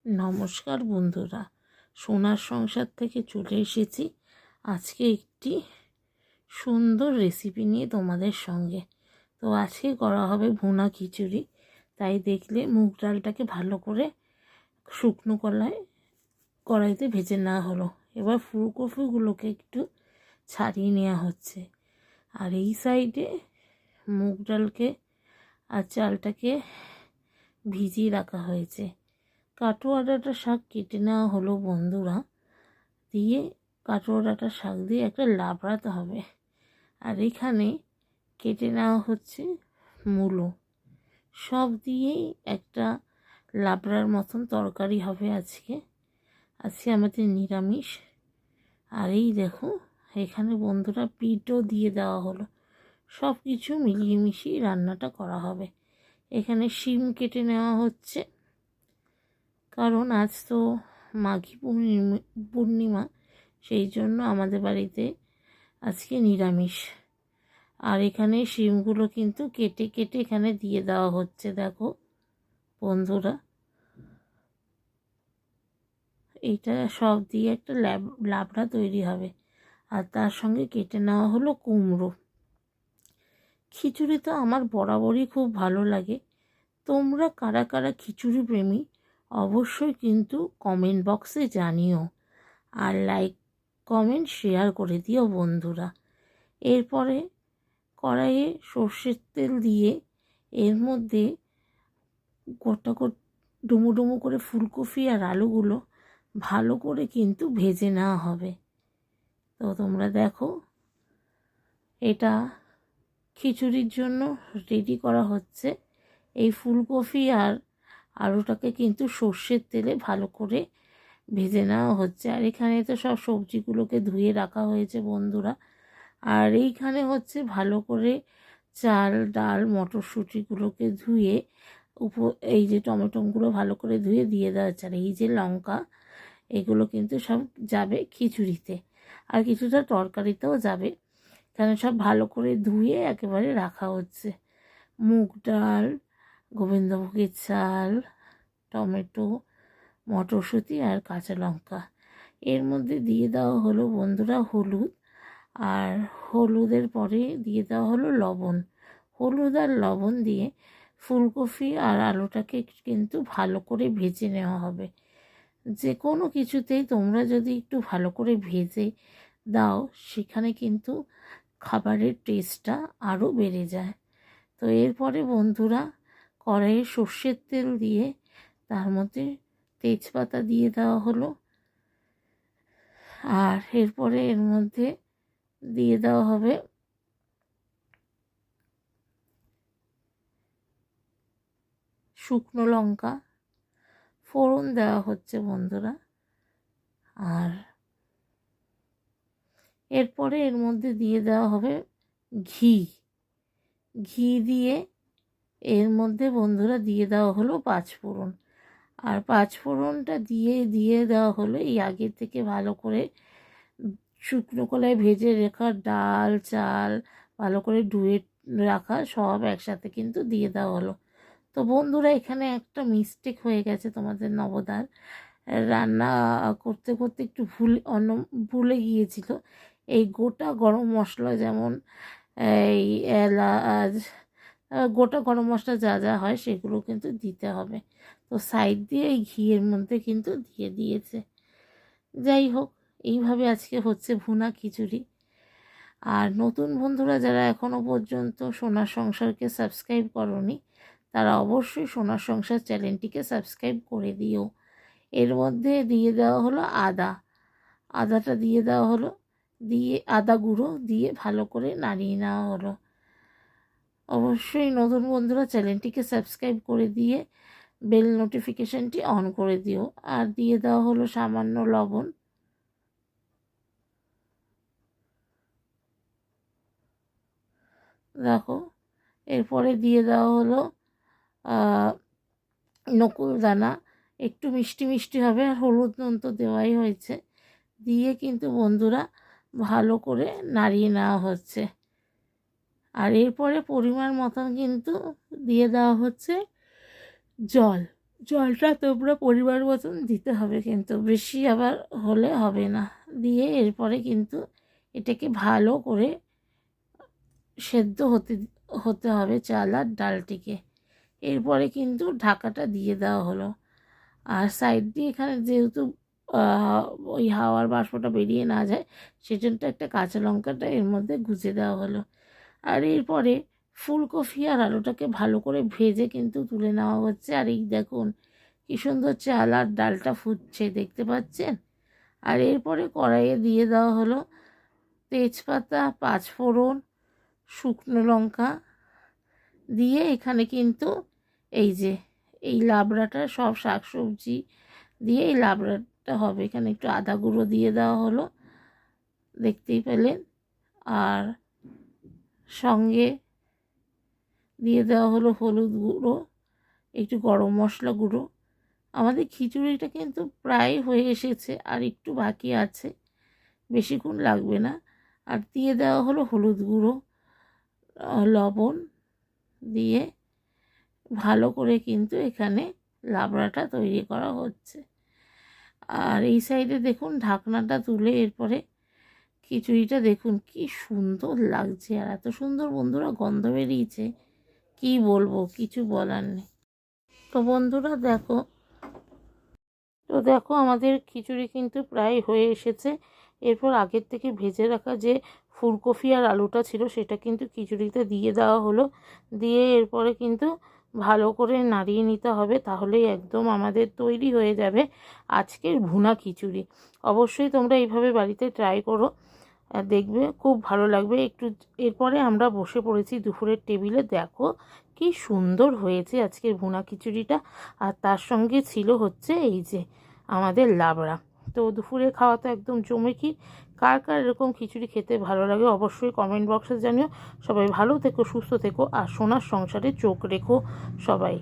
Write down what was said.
নমস্কার বন্ধুরা, সোনার সংসার থেকে চলে এসেছি আজকে একটি সুন্দর রেসিপি নিয়ে তোমাদের সঙ্গে। তো আজকে করা হবে ভুনা খিচুড়ি। তাই দেখলে মুগ ডালটাকে ভালো করে শুকনো কড়াইতে ভেজে নেওয়া হলো। এবার ফুলকপিগুলোকে একটু ছাড়িয়ে নেওয়া হচ্ছে। আর এই সাইডে মুগ ডালকে আর চালটাকে ভিজিয়ে রাখা হয়েছে। কাটোয়া ডাঁটা শাক কেটে নেওয়া হলো বন্ধুরা। দিয়ে কাটোয়া ডাঁটা শাক দিয়ে একটা লাবড়াতে হবে। আর এখানে কেটে নেওয়া হচ্ছে মূলো। সব দিয়েই একটা লাবড়ার মতন তরকারি হবে আজকে আমাদের নিরামিষ। আর এই দেখো এখানে বন্ধুরা পিঠও দিয়ে দেওয়া হলো। সব কিছু মিলিয়ে মিশিয়ে রান্নাটা করা হবে। এখানে শিম কেটে নেওয়া হচ্ছে, কারণ আজ তো মাঘী পূর্ণিমা, সেই জন্য আমাদের বাড়িতে আজকে নিরামিষ। আর এখানে শিমগুলো কিন্তু কেটে কেটে এখানে দিয়ে দেওয়া হচ্ছে। দেখো বন্ধুরা, এইটা সব দিয়ে একটা লাবড়া তৈরি হবে। আর তার সঙ্গে কেটে নেওয়া হলো কুমড়ো। খিচুড়ি তো আমার বরাবরই খুব ভালো লাগে। তোমরা কারা কারা খিচুড়ি প্রেমী অবশ্যই কিন্তু কমেন্ট বক্সে জানিও। আর লাইক কমেন্ট শেয়ার করে দিও বন্ধুরা। এরপরে কড়াইয়ে সর্ষের তেল দিয়ে এর মধ্যে গোটা ডুমো ডুমো করে ফুলকপি আর আলুগুলো ভালো করে কিন্তু ভেজে নেওয়া হবে। তো তোমরা দেখো, এটা খিচুড়ির জন্য রেডি করা হচ্ছে। এই ফুলকপি আর আলুটাকে কিন্তু সর্ষের তেলে ভালো করে ভেজে নেওয়া হচ্ছে। আর এখানে তো সব সবজিগুলোকে ধুয়ে রাখা হয়েছে বন্ধুরা। আর এইখানে হচ্ছে ভালো করে চাল ডাল মটরশুঁটিগুলোকে ধুয়ে এই যে টমেটোগুলো ভালো করে ধুয়ে দিয়ে দেওয়া হচ্ছে। আর এই যে লঙ্কা, এগুলো কিন্তু সব যাবে খিচুড়িতে, আর কিছুটা তরকারিতেও যাবে। এখানে সব ভালো করে ধুয়ে একেবারে রাখা হচ্ছে। মুগ ডাল, গোবিন্দভোগের চাল, টমেটো, মটরশুঁটি আর কাঁচা লঙ্কা। এর মধ্যে দিয়ে দেওয়া হলো বন্ধুরা হলুদ। আর হলুদের পরে দিয়ে দেওয়া হলো লবণ। হলুদ আর লবণ দিয়ে ফুলকপি আর আলুটাকে কিন্তু ভালো করে ভেজে নেওয়া হবে। যে কোনো কিছুতেই তোমরা যদি একটু ভালো করে ভেজে দাও, সেখানে কিন্তু খাবারের টেস্টটা আরও বেড়ে যায়। তো এরপরে বন্ধুরা কড়াইয়ে সর্ষের তেল দিয়ে তার মধ্যে তেজপাতা দিয়ে দেওয়া হলো। আর এরপরে এর মধ্যে দিয়ে দেওয়া হবে শুকনো লঙ্কা, ফোড়ন দেওয়া হচ্ছে বন্ধুরা। আর এরপরে এর মধ্যে দিয়ে দেওয়া হবে ঘি। ঘি দিয়ে এর মধ্যে বন্ধুরা দিয়ে দেওয়া হলো পাঁচফোড়ন। আর পাঁচফোড়নটা দিয়ে দেওয়া হলো এই আগে থেকে ভালো করে শুকনো কলায় ভেজে রাখা ডাল চাল ভালো করে ধুয়ে রাখা সব একসাথে কিন্তু দিয়ে দেওয়া হলো। তো বন্ধুরা, এখানে একটা মিস্টেক হয়ে গেছে তোমাদের নবদার রান্না করতে করতে একটু ভুলে গিয়েছিল। এই গোটা গরম মশলা, যেমন এই এলাচ, গোটা গরম মশলা যা যা হয় সেগুলো কিন্তু দিতে হবে। তো সাইড দিয়ে এই ঘিয়ের মধ্যে কিন্তু দিয়ে দিয়েছে। যাই হোক, এইভাবে আজকে হচ্ছে ভুনা খিচুড়ি। আর নতুন বন্ধুরা যারা এখনও পর্যন্ত সোনার সংসারকে সাবস্ক্রাইব করনি, তারা অবশ্যই সোনার সংসার চ্যানেলটিকে সাবস্ক্রাইব করে দিও। এর মধ্যে দিয়ে দেওয়া হলো আদাটা দিয়ে দেওয়া হলো, দিয়ে আদা গুঁড়ো দিয়ে ভালো করে নাড়িয়ে নেওয়া হলো। অবশ্যই নতুন বন্ধুরা চ্যানেলটিকে সাবস্ক্রাইব করে দিয়ে বেল নোটিফিকেশানটি অন করে দিও। আর দিয়ে দেওয়া হলো সামান্য লবণ। দেখো, এরপরে দিয়ে দেওয়া হলো নকুল দানা, একটু মিষ্টি মিষ্টি হবে। আর হলুদ নুন তো দেওয়াই হয়েছে। দিয়ে কিন্তু বন্ধুরা ভালো করে নাড়িয়ে নেওয়া হচ্ছে। আর এরপরে পরিমাণ মতন কিন্তু দিয়ে দেওয়া হচ্ছে জল। জলটা তোমরা পরিমাণ মতন দিতে হবে, কিন্তু বেশি আবার হলে হবে না। দিয়ে এরপরে কিন্তু এটাকে ভালো করে সেদ্ধ হতে হতে হবে চাল আর ডালটিকে। এরপরে কিন্তু ঢাকাটা দিয়ে দেওয়া হলো। আর সাইড দিয়ে এখানে যেহেতু ওই হাওয়ার বাষ্পটা বেরিয়ে না যায়, সেজন্য একটা কাঁচা লঙ্কাটা এর মধ্যে গুঁজে দেওয়া হলো। আর এরপরে ফুলকপি আর আলুটাকে ভালো করে ভেজে কিন্তু তুলে নেওয়া হচ্ছে। আর এই দেখুন কী সুন্দর চাল আর ডালটা ফুটছে, দেখতে পাচ্ছেন। আর এরপরে কড়াইয়ে দিয়ে দেওয়া হলো তেজপাতা, পাঁচফোড়ন, শুকনো লঙ্কা দিয়ে এখানে কিন্তু এই যে এই লাবড়াটা সব শাকসবজি দিয়ে এই লাবড়াটা হবে। এখানে একটু আদা গুঁড়ো দিয়ে দেওয়া হলো, দেখতেই পেলেন। আর সঙ্গে দিয়ে দেওয়া হলো হলুদ গুঁড়ো, একটু গরম মশলা গুঁড়ো। আমাদের খিচুড়িটা কিন্তু প্রায় হয়ে এসেছে, আর একটু বাকি আছে, বেশিক্ষণ লাগবে না। আর দিয়ে দেওয়া হলো হলুদ গুঁড়ো, লবণ দিয়ে ভালো করে কিন্তু এখানে লাবড়াটা তৈরি করা হচ্ছে। আর এই সাইডে দেখুন ঢাকনাটা তুলে এরপরে খিচুড়িটা দেখুন কি সুন্দর লাগছে, আর এত সুন্দর বন্ধুরা গন্ধ বেরিয়েছে, কি বলবো, কিছু বলার নেই। তো বন্ধুরা দেখো আমাদের খিচুড়ি কিন্তু প্রায় হয়ে এসেছে। এরপর আগের থেকে ভেজে রাখা যে ফুলকপি আর আলুটা ছিল সেটা কিন্তু খিচুড়িতে দিয়ে দেওয়া হলো। দিয়ে এরপরে কিন্তু ভালো করে নাড়িয়ে নিতে হবে, তাহলেই একদম আমাদের তৈরি হয়ে যাবে আজকের ভুনা খিচুড়ি। অবশ্যই তোমরা এইভাবে বাড়িতে ট্রাই করো, দেখবে খুব ভালো লাগবে। এরপরে আমরা বসে পড়েছি দুপুরের টেবিলে। দেখো কি সুন্দর হয়েছে আজকের ভুনা খিচুড়িটা। আর তার সঙ্গে ছিল হচ্ছে এই যে আমাদের লাবড়া। তো দুপুরে খাওয়া তো একদম জমেখির। কার কার এরকম খিচুড়ি খেতে ভালো লাগে অবশ্যই কমেন্ট বক্সে জানিও। সবাই ভালো থেকো, সুস্থ থেকো, আর সোনার সংসারে চোখ রেখো সবাই।